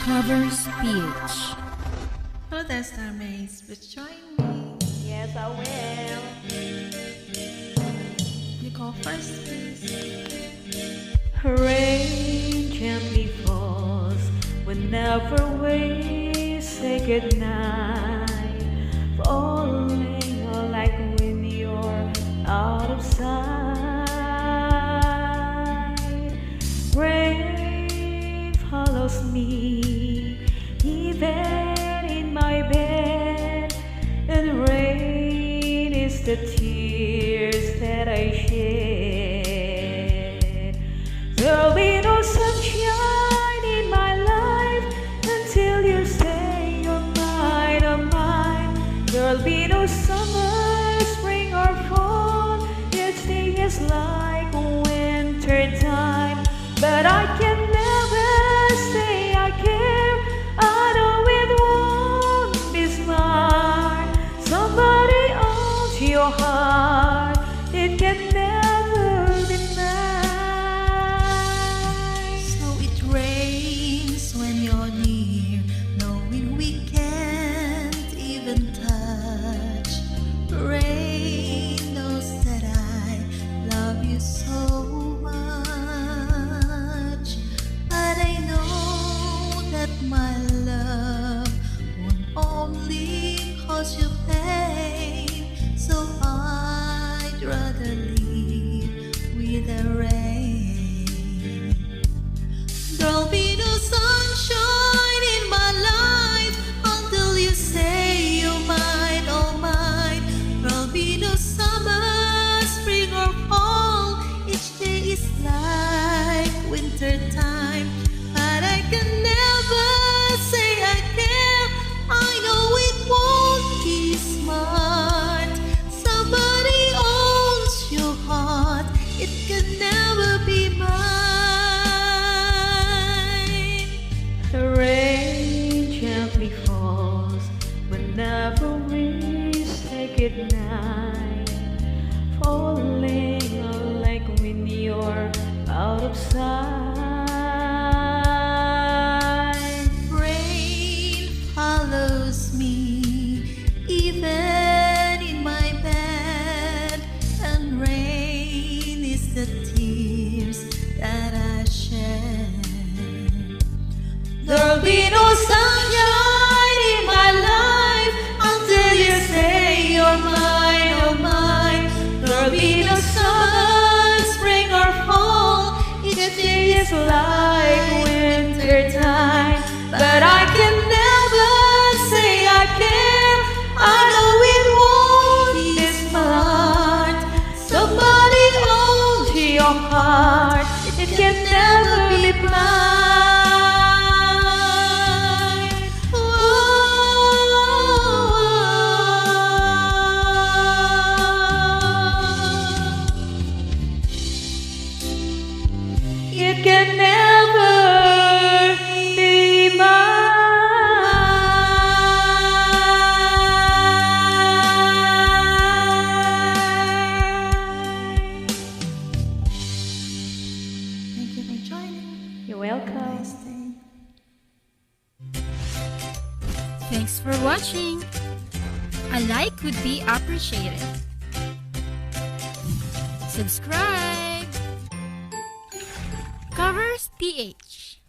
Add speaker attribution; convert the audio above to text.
Speaker 1: Covers PH.
Speaker 2: Hello there, Starmates. But join me.
Speaker 3: Yes, I will.
Speaker 2: You go first, please.
Speaker 3: Rain gently falls whenever we say goodnight. Falling like when you're out of sight. Rain follows me even in my bed, and rain is the tears that I shed. There'll be no sunshine in my life until you say you're mine, oh mine. There'll be no summer, spring or fall. Each day is like winter time, but I can never say I care. I know it won't be smart. Somebody owns your heart. It can never be mine.
Speaker 2: So it rains when you're near, knowing we can't even touch. Rain knows that I love you so much, but I know that my love won't only cause you pain. So I'd rather live with the rain. There'll be no sunshine in my life until you say you're mine, oh mine. There'll be no summer, spring or fall. Each day is like winter time, but I can never say I care. I know it won't be smart. Somebody owns your heart. It can never be mine.
Speaker 3: Rain gently falls whenever we say goodnight. Falling like when you're out of sight.
Speaker 2: Rain follows me even in my bed, and rain is the tears that I shed. There'll be no sunshine in my life until you say you're mine, oh mine. There'll be no summer, spring or fall. Each day is
Speaker 3: Like winter time,
Speaker 2: but I can never say I care. I know it won't be smart. Somebody owns
Speaker 3: your heart, it can never be mine. It can never be mine.
Speaker 2: Thank you for joining.
Speaker 3: You're welcome.
Speaker 2: Nice day.
Speaker 1: Thanks for watching. A like would be appreciated. Subscribe. Covers PH.